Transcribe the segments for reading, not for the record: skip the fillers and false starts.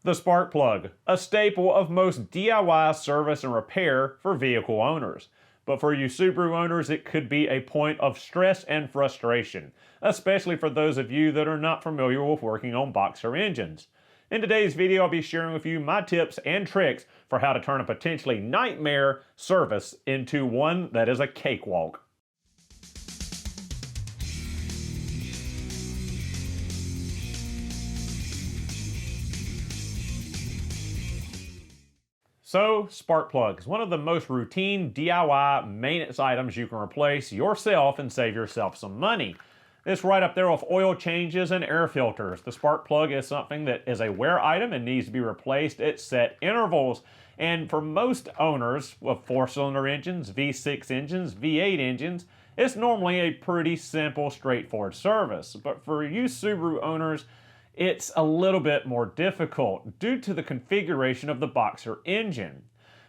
The spark plug, a staple of most DIY service and repair for vehicle owners. But for you Subaru owners, it could be a point of stress and frustration, especially for those of you that are not familiar with working on boxer engines. In today's video, I'll be sharing with you my tips and tricks for how to turn a potentially nightmare service into one that is a cakewalk. So, spark plugs, one of the most routine DIY maintenance items you can replace yourself and save yourself some money. It's right up there with oil changes and air filters. The spark plug is something that is a wear item and needs to be replaced at set intervals. And for most owners of 4-cylinder engines, V6 engines, V8 engines, it's normally a pretty simple, straightforward service. But for you Subaru owners, it's a little bit more difficult due to the configuration of the boxer engine.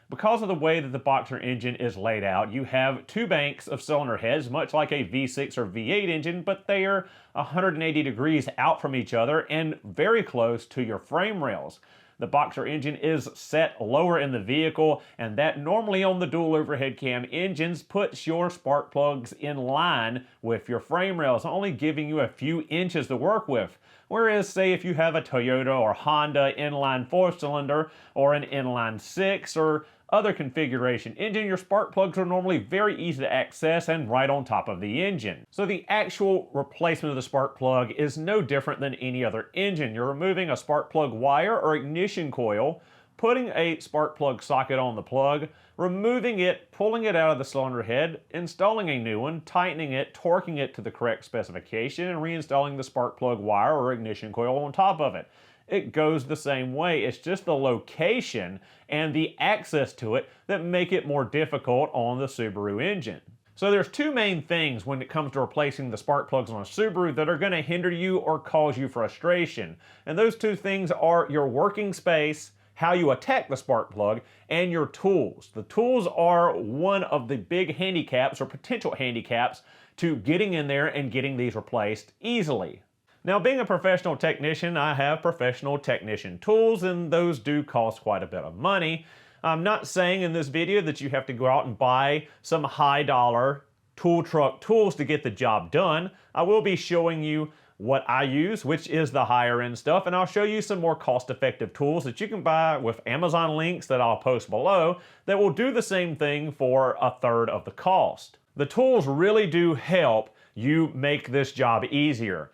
Because of the way that the boxer engine is laid out, you have two banks of cylinder heads, much like a V6 or V8 engine, but they are 180 degrees out from each other and very close to your frame rails. The boxer engine is set lower in the vehicle, and that normally on the dual overhead cam engines puts your spark plugs in line with your frame rails, only giving you a few inches to work with. Whereas, say, if you have a Toyota or Honda inline 4-cylinder or an inline 6 or other configuration engine, your spark plugs are normally very easy to access and right on top of the engine. So the actual replacement of the spark plug is no different than any other engine. You're removing a spark plug wire or ignition coil, putting a spark plug socket on the plug, removing it, pulling it out of the cylinder head, installing a new one, tightening it, torquing it to the correct specification, and reinstalling the spark plug wire or ignition coil on top of it. It goes the same way. It's just the location and the access to it that make it more difficult on the Subaru engine. So there's two main things when it comes to replacing the spark plugs on a Subaru that are going to hinder you or cause you frustration. And those two things are your working space, how you attack the spark plug, and your tools. The tools are one of the big handicaps or potential handicaps to getting in there and getting these replaced easily. Now, being a professional technician, I have professional technician tools, and those do cost quite a bit of money. I'm not saying in this video that you have to go out and buy some high-dollar tool truck tools to get the job done. I will be showing you what I use, which is the higher-end stuff, and I'll show you some more cost-effective tools that you can buy with Amazon links that I'll post below that will do the same thing for a third of the cost. The tools really do help you make this job easier.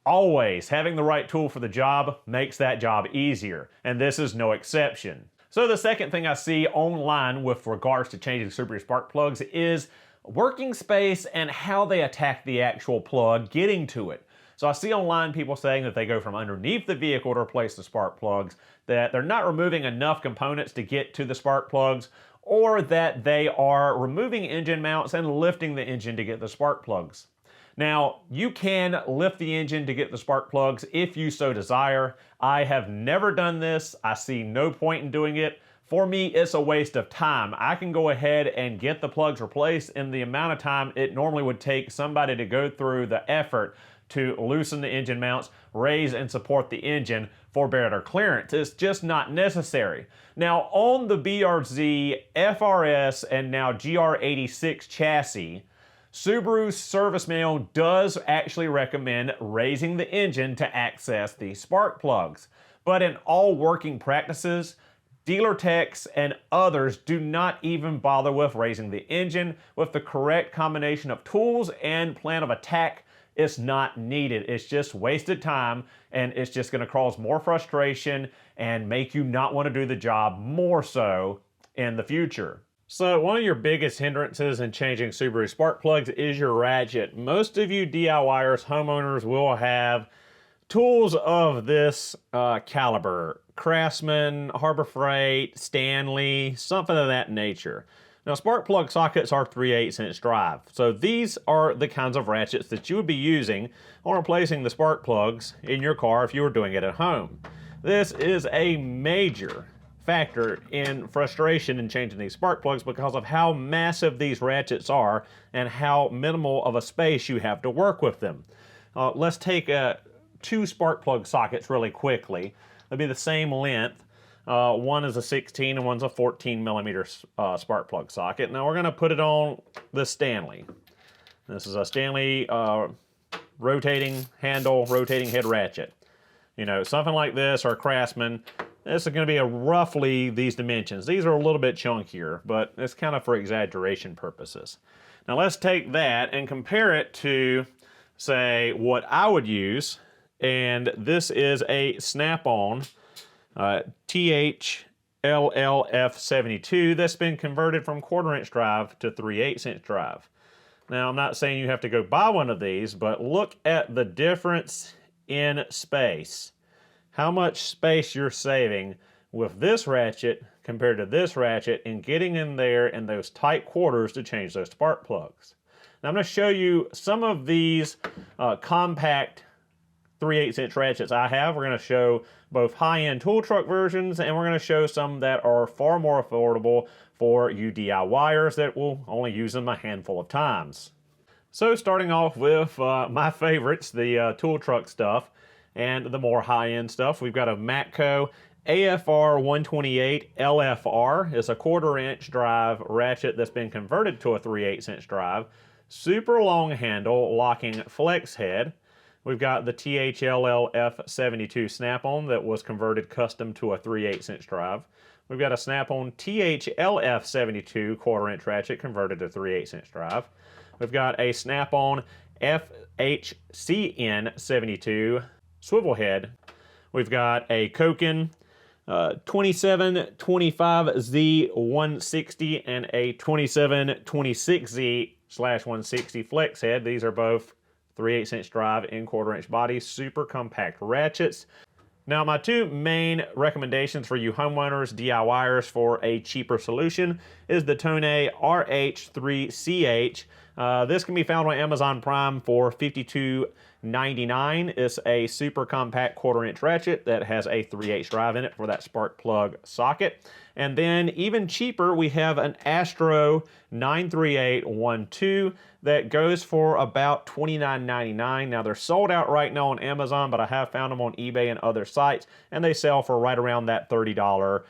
Always having the right tool for the job makes that job easier, and this is no exception. So the second thing I see online with regards to changing Subaru spark plugs is working space and how they attack the actual plug getting to it. So I see online people saying that they go from underneath the vehicle to replace the spark plugs, that they're not removing enough components to get to the spark plugs, or that they are removing engine mounts and lifting the engine to get the spark plugs. Now, you can lift the engine to get the spark plugs if you so desire. I have never done this. I see no point in doing it. For me, it's a waste of time. I can go ahead and get the plugs replaced in the amount of time it normally would take somebody to go through the effort to loosen the engine mounts, raise and support the engine for better clearance. It's just not necessary. Now, on the BRZ, FRS, and now GR86 chassis, Subaru's service manual does actually recommend raising the engine to access the spark plugs. But in all working practices, dealer techs and others do not even bother with raising the engine. With the correct combination of tools and plan of attack, it's not needed. It's just wasted time, and it's just going to cause more frustration and make you not want to do the job more so in the future. So one of your biggest hindrances in changing Subaru spark plugs is your ratchet. Most of you DIYers, homeowners, will have tools of this caliber. Craftsman, Harbor Freight, Stanley, something of that nature. Now, spark plug sockets are 3/8 inch drive. So these are the kinds of ratchets that you would be using on replacing the spark plugs in your car if you were doing it at home. This is a major factor in frustration in changing these spark plugs because of how massive these ratchets are and how minimal of a space you have to work with them. Let's take a two spark plug sockets really quickly. They'll be the same length. One is a 16 and one's a 14 millimeter spark plug socket. Now we're going to put it on the Stanley. This is a Stanley rotating handle, rotating head ratchet. You know, something like this, or a Craftsman, this is going to be roughly these dimensions. These are a little bit chunkier, but it's kind of for exaggeration purposes. Now let's take that and compare it to, say, what I would use, and this is a Snap-on THLLF72 that's been converted from 1/4-inch drive to 3/8-inch drive. Now, I'm not saying you have to go buy one of these, but look at the difference in space. How much space you're saving with this ratchet compared to this ratchet and getting in there in those tight quarters to change those spark plugs. Now, I'm going to show you some of these compact 3/8-inch ratchets I have. We're going to show both high-end tool truck versions, and we're going to show some that are far more affordable for you DIYers that will only use them a handful of times. So starting off with my favorites, the tool truck stuff and the more high-end stuff, we've got a Matco AFR 128 LFR. It's a 1/4-inch drive ratchet that's been converted to a 3/8-inch drive. Super long handle, locking flex head. We've got the THLLF72 Snap-on that was converted custom to a 3/8-inch drive. We've got a Snap-on THLF72 1/4-inch ratchet converted to 3/8-inch drive. We've got a Snap-on FHCN72 swivel head. We've got a Koken 2725Z160 and a 2726Z/160 flex head. These are both 3/8-inch drive and 1/4-inch body, super compact ratchets. Now, my two main recommendations for you homeowners, DIYers for a cheaper solution is the Tone RH3CH. This can be found on Amazon Prime for $52.99. It's a super compact 1/4-inch ratchet that has a 3/8 drive in it for that spark plug socket. And then even cheaper, we have an Astro 93812 that goes for about $29.99. Now, they're sold out right now on Amazon, but I have found them on eBay and other sites, and they sell for right around that $30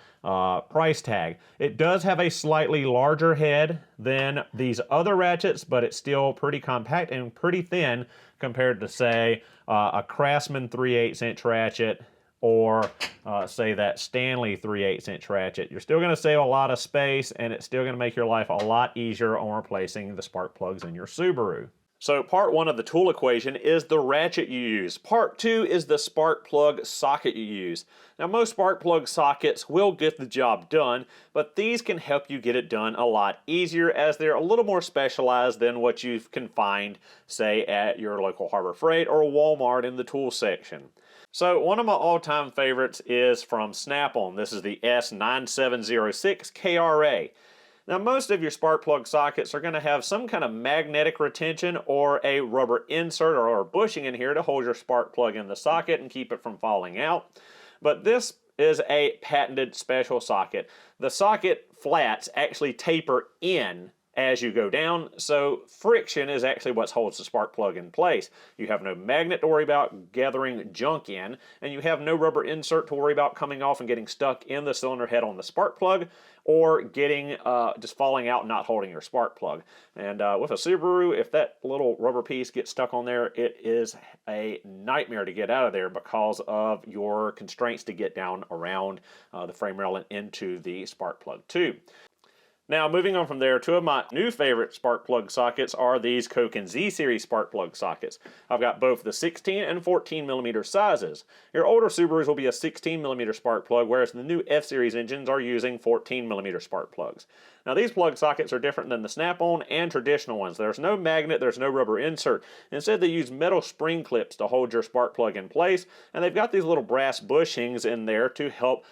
price tag. It does have a slightly larger head than these other ratchets, but it's still pretty compact and pretty thin compared to, say, a Craftsman 3/8-inch ratchet, or say that Stanley 3/8-inch ratchet. You're still going to save a lot of space, and it's still going to make your life a lot easier on replacing the spark plugs in your Subaru. So part one of the tool equation is the ratchet you use. Part two is the spark plug socket you use. Now, most spark plug sockets will get the job done, but these can help you get it done a lot easier as they're a little more specialized than what you can find, say, at your local Harbor Freight or Walmart in the tool section. So one of my all-time favorites is from Snap-on. This is the S9706 KRA. Now, most of your spark plug sockets are going to have some kind of magnetic retention or a rubber insert or a bushing in here to hold your spark plug in the socket and keep it from falling out. But this is a patented special socket. The socket flats actually taper in as you go down, so friction is actually what holds the spark plug in place. You have no magnet to worry about gathering junk in, and you have no rubber insert to worry about coming off and getting stuck in the cylinder head on the spark plug, or getting just falling out and not holding your spark plug. And with a Subaru, if that little rubber piece gets stuck on there, it is a nightmare to get out of there because of your constraints to get down around the frame rail and into the spark plug tube. Now, moving on from there, two of my new favorite spark plug sockets are these Koken Z-Series spark plug sockets. I've got both the 16 and 14 millimeter sizes. Your older Subarus will be a 16 millimeter spark plug, whereas the new F-Series engines are using 14 millimeter spark plugs. Now, these plug sockets are different than the Snap-on and traditional ones. There's no magnet, there's no rubber insert. Instead, they use metal spring clips to hold your spark plug in place, and they've got these little brass bushings in there to help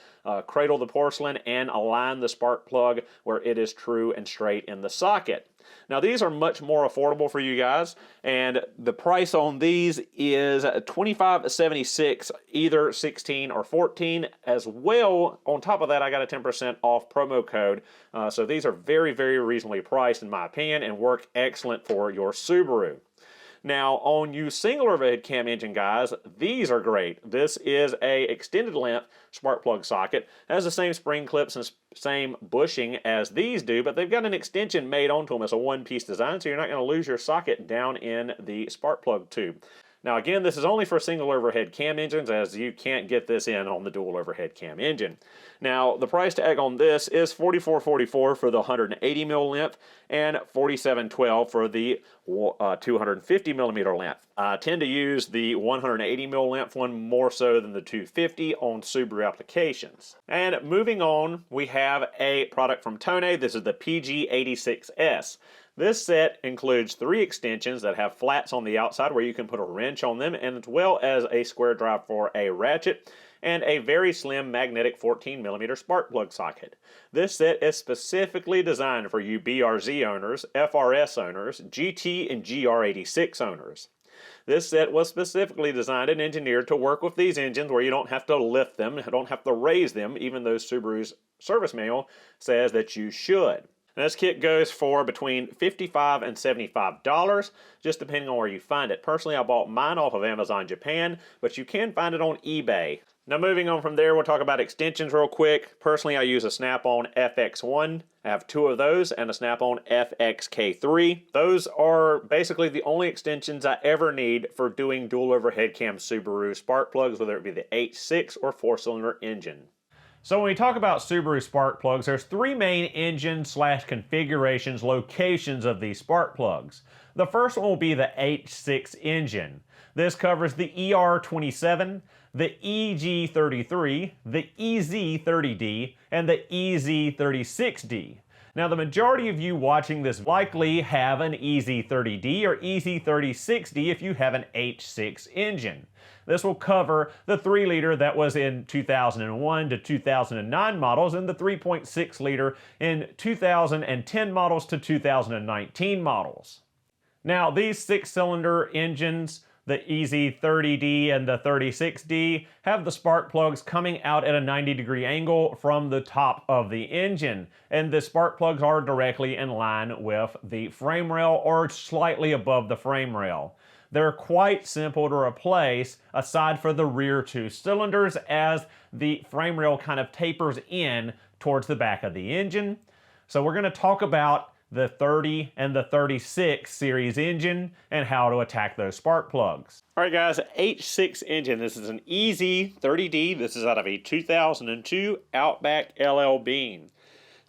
cradle the porcelain and align the spark plug where it is true and straight in the socket. Now, these are much more affordable for you guys, and the price on these is $25.76, either 16 or 14. As well, on top of that, I got a 10% off promo code. So these are very, very reasonably priced, in my opinion, and work excellent for your Subaru. Now, on you single overhead cam engine guys, these are great. This is a extended length spark plug socket. It has the same spring clips and same bushing as these do, but they've got an extension made onto them. It's a one-piece design, so you're not going to lose your socket down in the spark plug tube. Now again, this is only for single overhead cam engines, as you can't get this in on the dual overhead cam engine. Now the price tag on this is $44.44 for the 180 mil length and $47.12 for the 250 millimeter length. I tend to use the 180 mil length one more so than the 250 on Subaru applications. And moving on, we have a product from Tone. This is the PG86S. This set includes 3 extensions that have flats on the outside where you can put a wrench on them, and as well as a square drive for a ratchet, and a very slim magnetic 14mm spark plug socket. This set is specifically designed for you BRZ owners, FRS owners, GT and GR86 owners. This set was specifically designed and engineered to work with these engines where you don't have to lift them, don't have to raise them, even though Subaru's service manual says that you should. Now, this kit goes for between $55 and $75, just depending on where you find it. Personally, I bought mine off of Amazon Japan, but you can find it on eBay. Now, moving on from there, we'll talk about extensions real quick. Personally, I use a Snap-on FX1. I have 2 of those and a Snap-on FXK3. Those are basically the only extensions I ever need for doing dual overhead cam Subaru spark plugs, whether it be the H6 or 4-cylinder engine. So when we talk about Subaru spark plugs, there's 3 main engine/configurations locations of these spark plugs. The first one will be the H6 engine. This covers the ER27, the EG33, the EZ30D, and the EZ36D. Now, the majority of you watching this likely have an EZ30D or EZ36D if you have an H6 engine. This will cover the 3-liter that was in 2001 to 2009 models and the 3.6-liter in 2010 models to 2019 models. Now, these 6-cylinder engines, the EZ30D and the 36D, have the spark plugs coming out at a 90-degree angle from the top of the engine, and the spark plugs are directly in line with the frame rail or slightly above the frame rail. They're quite simple to replace aside for the rear 2 cylinders, as the frame rail kind of tapers in towards the back of the engine. So we're going to talk about the 30 and the 36 series engine and how to attack those spark plugs. Alright guys, H6 engine. This is an EZ30D. This is out of a 2002 Outback LL Bean.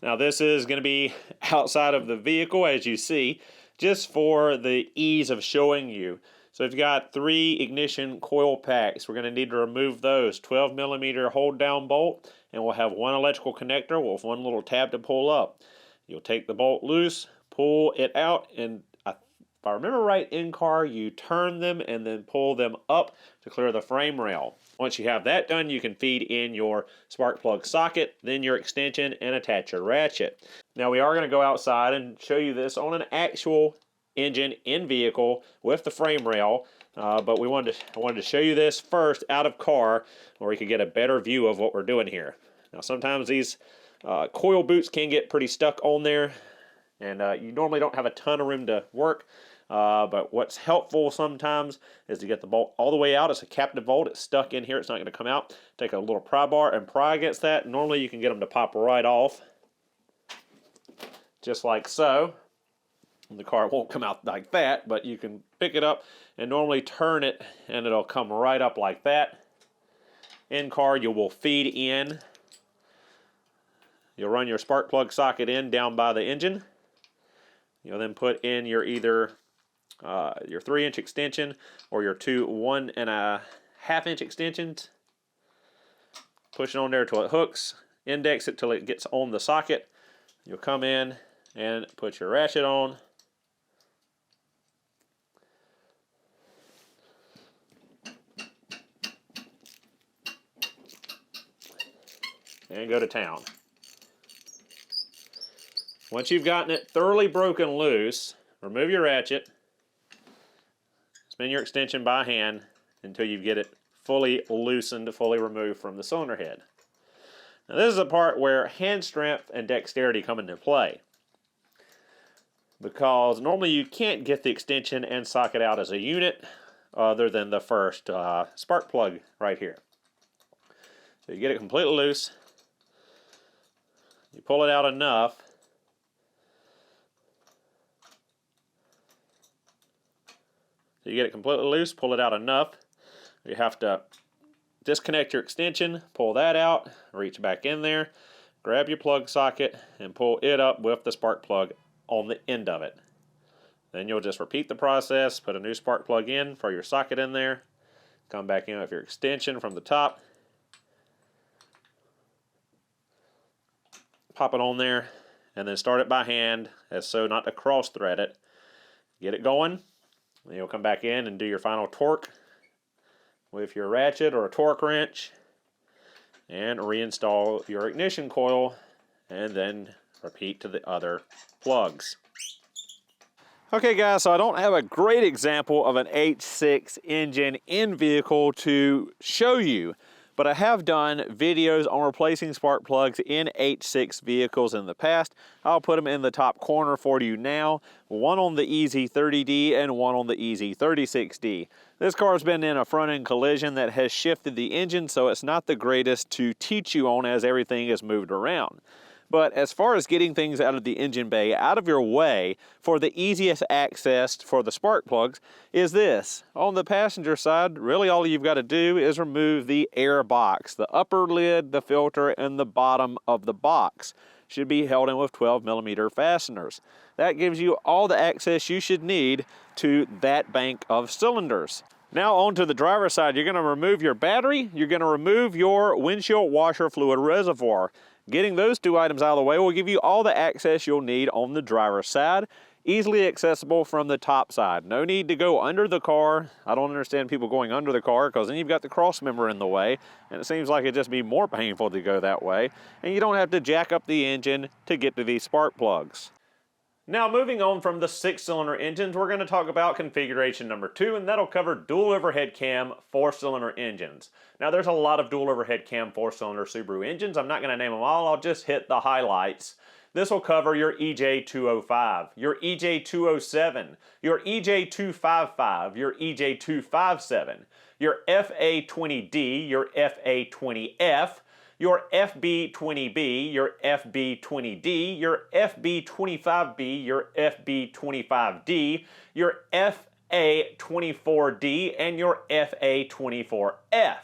Now this is going to be outside of the vehicle, as you see, just for the ease of showing you. So we've got 3 ignition coil packs. We're going to need to remove those. 12mm hold down bolt, and we'll have 1 electrical connector with 1 little tab to pull up. You'll take the bolt loose, pull it out, and if I remember right, in car you turn them and then pull them up to clear the frame rail. Once you have that done, you can feed in your spark plug socket, then your extension, and attach your ratchet. Now we are going to go outside and show you this on an actual engine in vehicle with the frame rail, but I wanted to show you this first out of car where you can get a better view of what we're doing here. Now sometimes these coil boots can get pretty stuck on there, and you normally don't have a ton of room to work. But what's helpful sometimes is to get the bolt all the way out. It's a captive bolt. It's stuck in here. It's not going to come out. Take a little pry bar and pry against that. Normally you can get them to pop right off, just like so. The car won't come out like that, but you can pick it up and normally turn it and it'll come right up like that. In car, you will feed in. You'll run your spark plug socket in down by the engine. You'll then put in your either your 3-inch extension or your 2 1.5-inch extensions. Push it on there till it hooks. Index it till it gets on the socket. You'll come in and put your ratchet on. And go to town. Once you've gotten it thoroughly broken loose, remove your ratchet, spin your extension by hand until you get it fully loosened, fully removed from the cylinder head. Now this is a part where hand strength and dexterity come into play. because normally you can't get the extension and socket out as a unit other than the first spark plug right here. So you get it completely loose, you pull it out enough, so you get it completely loose, pull it out enough, you have to disconnect your extension, pull that out, reach back in there, grab your plug socket, and pull it up with the spark plug on the end of it. Then you'll just repeat the process, put a new spark plug in for your socket in there, come back in with your extension from the top, pop it on there, and then start it by hand as so not to cross thread it. Get it going, then you'll come back in and do your final torque with your ratchet or a torque wrench and reinstall your ignition coil, and then repeat to the other plugs. Okay guys, so I don't have a great example of an H6 engine in vehicle to show you, but I have done videos on replacing spark plugs in H6 vehicles in the past. I'll put them in the top corner for you now, one on the EZ30D and one on the EZ36D. This car's been in a front-end collision that has shifted the engine, so it's not the greatest to teach you on as everything is moved around. But as far as getting things out of the engine bay, out of your way, for the easiest access for the spark plugs is this. On the passenger side, really all you've got to do is remove the air box. The upper lid, the filter, and the bottom of the box should be held in with 12mm fasteners. That gives you all the access you should need to that bank of cylinders. Now onto the driver's side, you're going to remove your battery, you're going to remove your windshield washer fluid reservoir. Getting those two items out of the way will give you all the access you'll need on the driver's side, easily accessible from the top side. No need to go under the car. I don't understand people going under the car, because then you've got the cross member in the way, and it seems like it'd just be more painful to go that way, and you don't have to jack up the engine to get to these spark plugs. Now moving on from the 6-cylinder engines, we're going to talk about configuration number 2, and that'll cover dual overhead cam 4-cylinder engines. Now there's a lot of dual overhead cam 4-cylinder Subaru engines. I'm not going to name them all, I'll just hit the highlights. This will cover your EJ205, your EJ207, your EJ255, your EJ257, your FA20D, your FA20F, your FB20B, your FB20D, your FB25B, your FB25D, your FA24D, and your FA24F.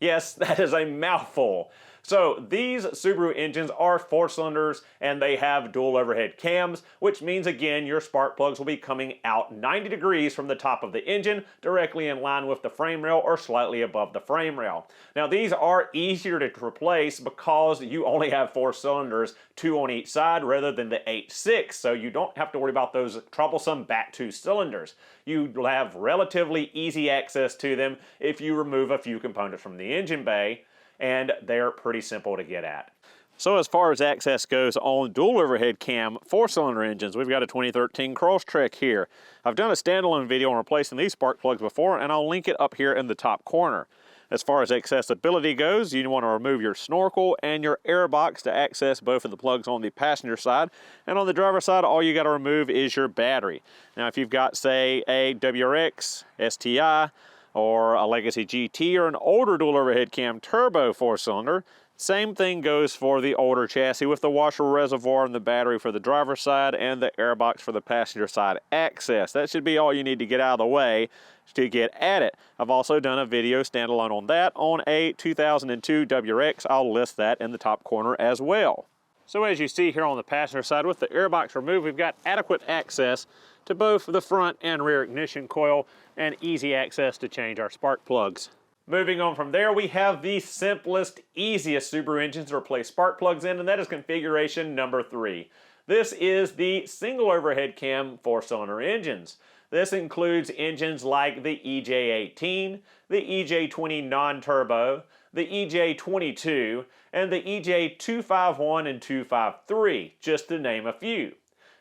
Yes, that is a mouthful. So these Subaru engines are 4-cylinders and they have dual overhead cams, which means again your spark plugs will be coming out 90 degrees from the top of the engine, directly in line with the frame rail or slightly above the frame rail. Now these are easier to replace because you only have 4 cylinders, 2 on each side rather than the H6, so you don't have to worry about those troublesome back 2 cylinders. You have relatively easy access to them if you remove a few components from the engine bay, and they're pretty simple to get at. So as far as access goes on dual overhead cam 4-cylinder engines, we've got a 2013 Crosstrek here. I've done a standalone video on replacing these spark plugs before, and I'll link it up here in the top corner. As far as accessibility goes, you want to remove your snorkel and your air box to access both of the plugs on the passenger side. And on the driver's side, all you got to remove is your battery. Now if you've got, say, a WRX, STI, or a Legacy GT, or an older dual overhead cam turbo 4-cylinder, same thing goes for the older chassis with the washer reservoir and the battery for the driver's side and the air box for the passenger side access. That should be all you need to get out of the way to get at it. I've also done a video standalone on that on a 2002 WRX. I'll list that in the top corner as well. So as you see here on the passenger side, with the air box removed, we've got adequate access to both the front and rear ignition coil and easy access to change our spark plugs. Moving on from there, we have the simplest, easiest Subaru engines to replace spark plugs in, and that is configuration number 3. This is the single overhead cam 4-cylinder engines. This includes engines like the EJ18, the EJ20 non-turbo, the EJ22, and the EJ251 and 253, just to name a few.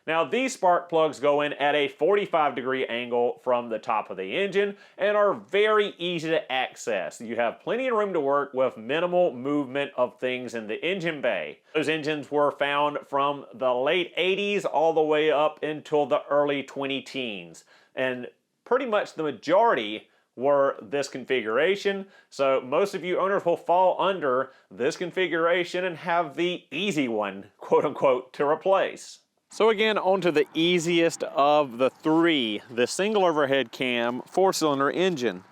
Now these spark plugs go in at a 45-degree angle from the top of the engine and are very easy to access. You have plenty of room to work with minimal movement of things in the engine bay. Those engines were found from the late 80s all the way up until the early 2010s. And pretty much the majority were this configuration, so most of you owners will fall under this configuration and have the easy one, quote unquote, to replace. So again, onto the easiest of the three, the single overhead cam 4-cylinder engine.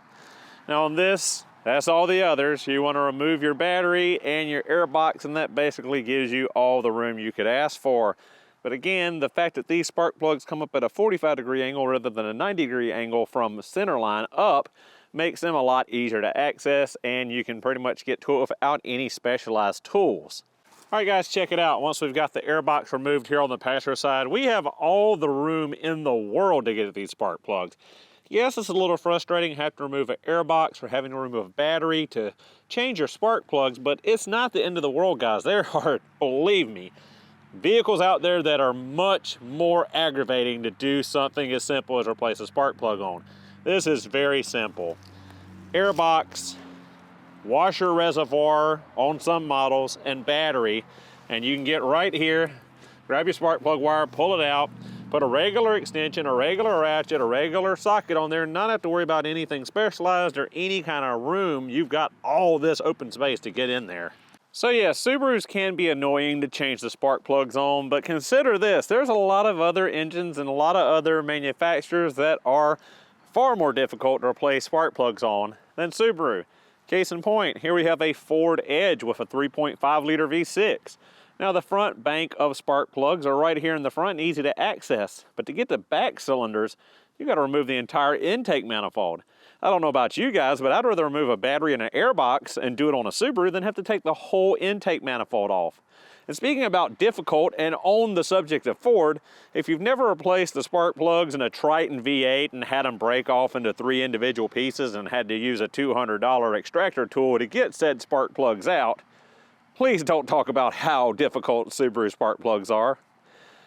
Now on this, that's all the others. You want to remove your battery and your air box, and that basically gives you all the room you could ask for. But again, the fact that these spark plugs come up at a 45-degree angle rather than a 90-degree angle from center line up makes them a lot easier to access, and you can pretty much get to it without any specialized tools. All right guys, check it out. Once we've got the air box removed here on the passenger side, we have all the room in the world to get at these spark plugs. Yes, it's a little frustrating having to remove an air box or having to remove a battery to change your spark plugs, but it's not the end of the world, guys. There are, believe me, vehicles out there that are much more aggravating to do something as simple as replace a spark plug on. This is very simple. Air box, washer reservoir on some models, and battery, and you can get right here, grab your spark plug wire, pull it out, put a regular extension, a regular ratchet, a regular socket on there, not have to worry about anything specialized or any kind of room. You've got all this open space to get in there. So yeah, Subarus can be annoying to change the spark plugs on, but consider this, there's a lot of other engines and a lot of other manufacturers that are far more difficult to replace spark plugs on than Subaru. Case in point, here we have a Ford Edge with a 3.5 liter V6. Now the front bank of spark plugs are right here in the front and easy to access, but to get the back cylinders, you got to remove the entire intake manifold. I don't know about you guys, but I'd rather remove a battery and an air box and do it on a Subaru than have to take the whole intake manifold off. And speaking about difficult and on the subject of Ford, if you've never replaced the spark plugs in a Triton V8 and had them break off into 3 individual pieces and had to use a $200 extractor tool to get said spark plugs out, please don't talk about how difficult Subaru spark plugs are.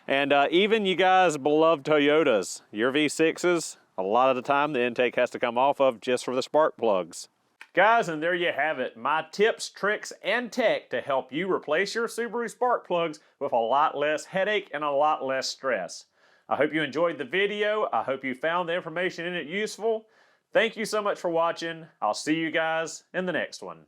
And even you guys beloved Toyotas, your V6s, a lot of the time the intake has to come off of just for the spark plugs. Guys, and there you have it, my tips, tricks, and tech to help you replace your Subaru spark plugs with a lot less headache and a lot less stress. I hope you enjoyed the video. I hope you found the information in it useful. Thank you so much for watching. I'll see you guys in the next one.